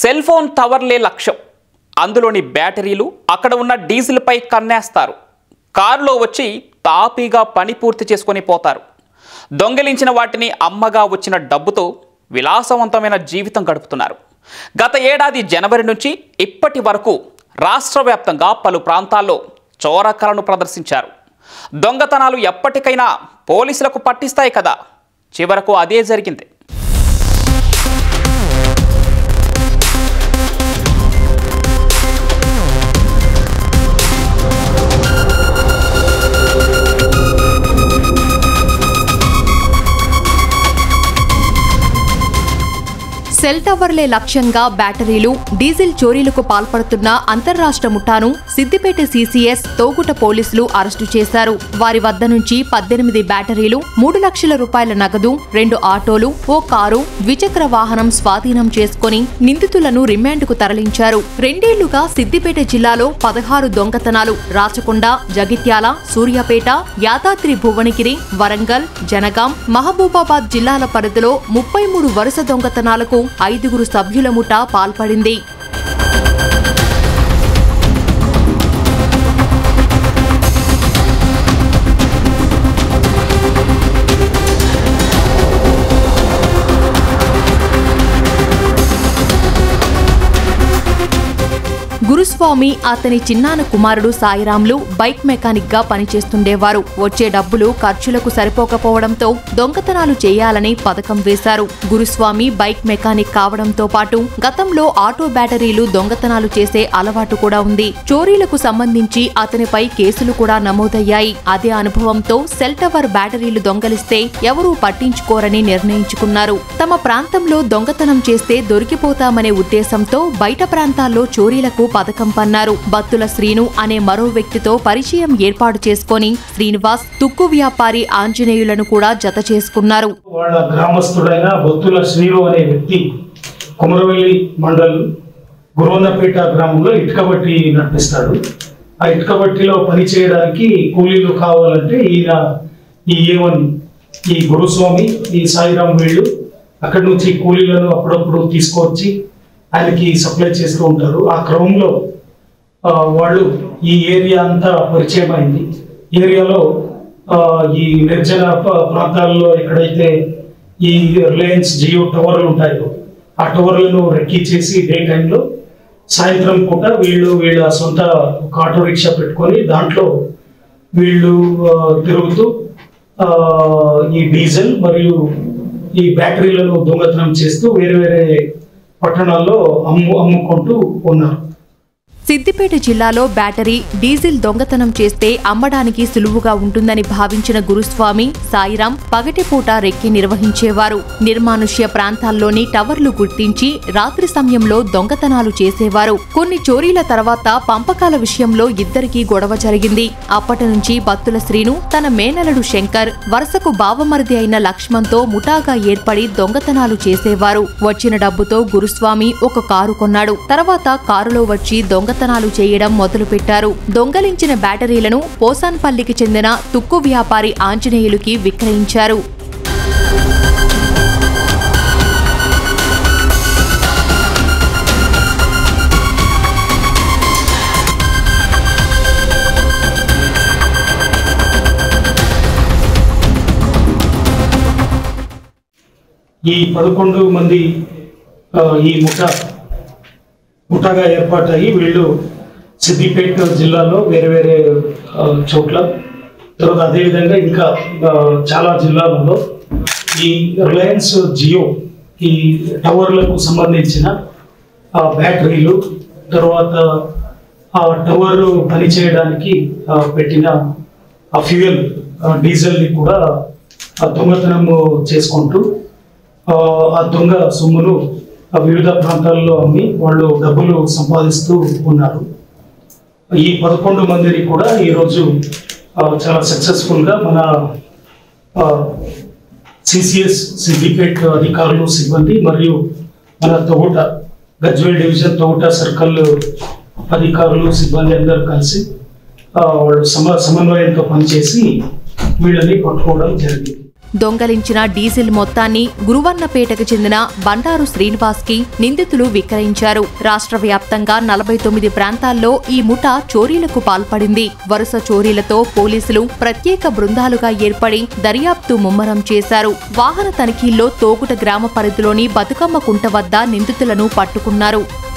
Cell phone టవర్లే లక్ష్యం. అందులోని బ్యాటరీలు అక్కడ ఉన్న డీజిల్పై కన్నేస్తారు. కారులో వచ్చి తాపీగా పని పూర్తి చేసుకొని పోతారు. దొంగిలించిన వాటిని అమ్మగా వచ్చిన డబ్బుతో విలాసవంతమైన జీవితం గడుపుతున్నారు. గత ఏడాది జనవరి నుంచి ఇప్పటి వరకు రాష్ట్ర వ్యాప్తంగా పలు ప్రాంతాల్లో చోరకలను ప్రదర్శించారు. దొంగతనాలు ఎప్పటికైనా పోలీసులకు పట్టిస్తాయి కదా, చివరకు అదే జరిగింది. సెల్ టవర్లే లక్ష్యంగా బ్యాటరీలు, డీజిల్ చోరీలకు పాల్పడుతున్న అంతర్రాష్ట్ర ముఠాను సిద్దిపేట సీసీఎస్ తోగుట పోలీసులు అరెస్టు చేశారు. వారి వద్ద నుంచి 18 బ్యాటరీలు, 3 లక్షల రూపాయల నగదు, 2 ఆటోలు, ఓ కారు, ద్విచక్ర వాహనం స్వాధీనం చేసుకుని నిందితులను రిమాండ్కు తరలించారు. 2 ఏళ్లుగా సిద్దిపేట జిల్లాలో 16 దొంగతనాలు రాచకొండ, జగిత్యాల, సూర్యాపేట, యాదాద్రి భువనగిరి, వరంగల్, జనగాం, మహబూబాబాద్ జిల్లాల పరిధిలో 33 వరుస దొంగతనాలకు 5 సభ్యుల ముఠా పాల్పడింది. గురుస్వామి, అతని చిన్నాన్న కుమారుడు సాయిరాంలు బైక్ మెకానిక్ గా పనిచేస్తుండేవారు. వచ్చే డబ్బులు ఖర్చులకు సరిపోకపోవడంతో దొంగతనాలు చేయాలని పథకం వేశారు. గురుస్వామి బైక్ మెకానిక్ కావడంతో పాటు గతంలో ఆటో బ్యాటరీలు దొంగతనాలు చేసే అలవాటు కూడా ఉంది. చోరీలకు సంబంధించి అతనిపై కేసులు కూడా నమోదయ్యాయి. అదే అనుభవంతో సెల్ టవర్ బ్యాటరీలు దొంగలిస్తే ఎవరూ పట్టించుకోరని నిర్ణయించుకున్నారు. తమ ప్రాంతంలో దొంగతనం చేస్తే దొరికిపోతామనే ఉద్దేశంతో బయట ప్రాంతాల్లో చోరీలకు పథకం పన్నారు. బత్తుల శ్రీను అనే మరో వ్యక్తితో పరిచయం ఏర్పాటు చేసుకుని శ్రీనివాస్, తుక్కు వ్యాపారి ఆంజనేయులను కూడా జత చేసుకున్నారు. వాళ్ళ గ్రామస్తుడైన బత్తుల శ్రీను అనే వ్యక్తి కుమరవెల్లి మండల్ గురువందపేట గ్రామంలో ఇటుకబట్టి నడిపిస్తాడు. ఆ ఇటుకబట్టిలో పని చేయడానికి కూలీలు కావాలంటే ఈయన ఈ గురుస్వామి, ఈ సాయిరాం వీళ్ళు అక్కడి నుంచి కూలీలను అప్పుడప్పుడు తీసుకొచ్చి ఆయనకి సప్లై చేస్తూ ఉంటారు. ఆ క్రమంలో వాళ్ళు ఈ ఏరియా అంతా పరిచయం అయింది. ఏరియాలో ఈ నిర్జన ప్రాంతాల్లో ఎక్కడైతే ఈ రిలయన్స్ జియో టవర్లు ఉంటాయో ఆ టవర్లను రెక్కించేసి డే టైంలో సాయంత్రం పూట వీళ్ళ సొంత ఒక ఆటో రిక్షా పెట్టుకొని దాంట్లో వీళ్ళు తిరుగుతూ ఈ డీజిల్ మరియు ఈ బ్యాటరీలను దొంగతనం చేస్తూ వేరే వేరే పట్టణాల్లో అమ్ముకుంటూ ఉన్నారు. సిద్దిపేట జిల్లాలో బ్యాటరీ, డీజిల్ దొంగతనం చేస్తే అమ్మడానికి సులువుగా ఉంటుందని భావించిన గురుస్వామి, సాయిరాం పగటిపూట రెక్కి నిర్వహించేవారు. నిర్మానుష్య ప్రాంతాల్లోని టవర్లు గుర్తించి రాత్రి సమయంలో దొంగతనాలు చేసేవారు. కొన్ని చోరీల తర్వాత పంపకాల విషయంలో ఇద్దరికీ గొడవ జరిగింది. అప్పటి నుంచి బత్తుల శ్రీను తన మేనలుడు శంకర్, వరుసకు బావమరిది అయిన లక్ష్మణ్తో ముఠాగా ఏర్పడి దొంగతనాలు చేసేవారు. వచ్చిన డబ్బుతో గురుస్వామి ఒక కారు కొన్నాడు. తర్వాత కారులో వచ్చి దొంగతనాలు చేయడం మొదలుపెట్టారు. దొంగలించిన బ్యాటరీలను పోసాన్పల్లికి చెందిన తుక్కు వ్యాపారి ఆంజనేయులకి విక్రయించారు. ఈ 11 మంది ఈ ముఠాగా ఏర్పాటయ్యి వీళ్ళు సిద్దిపేట జిల్లాలో వేరే వేరే చోట్ల, తర్వాత అదేవిధంగా ఇంకా చాలా జిల్లాలలో ఈ రిలయన్స్ జియో ఈ టవర్లకు సంబంధించిన బ్యాటరీలు, తర్వాత ఆ టవర్ పనిచేయడానికి పెట్టిన ఆ ఫ్యూయల్ డీజిల్ని కూడా దొంగతనం చేసుకుంటూ ఆ దొంగ సొమ్మును వివిధ ప్రాంతాల్లో అమ్మి వాళ్ళు డబ్బులు సంపాదిస్తూ ఉన్నారు. ఈ 11 మందిని కూడా ఈరోజు చాలా సక్సెస్ఫుల్గా మన సిసిఎస్ సిద్దిపేట అధికారులు, సిబ్బంది మరియు మన తోగుట గజ్వేల్ డివిజన్ తోగుట సర్కిల్ అధికారులు, సిబ్బంది అందరూ కలిసి వాళ్ళు సమన్వయంతో పనిచేసి వీళ్ళని పట్టుకోవడం జరిగింది. దొంగలించిన డీజిల్ మొత్తాన్ని గురువన్నపేటకు చెందిన బండారు శ్రీనివాస్కి నిందితులు విక్రయించారు. రాష్ట్ర వ్యాప్తంగా 49 ప్రాంతాల్లో ఈ ముఠా చోరీలకు పాల్పడింది. వరుస చోరీలతో పోలీసులు ప్రత్యేక బృందాలుగా ఏర్పడి దర్యాప్తు ముమ్మరం చేశారు. వాహన తనిఖీల్లో తోగుట గ్రామ పరిధిలోని బతుకమ్మ కుంట వద్ద నిందితులను పట్టుకున్నారు.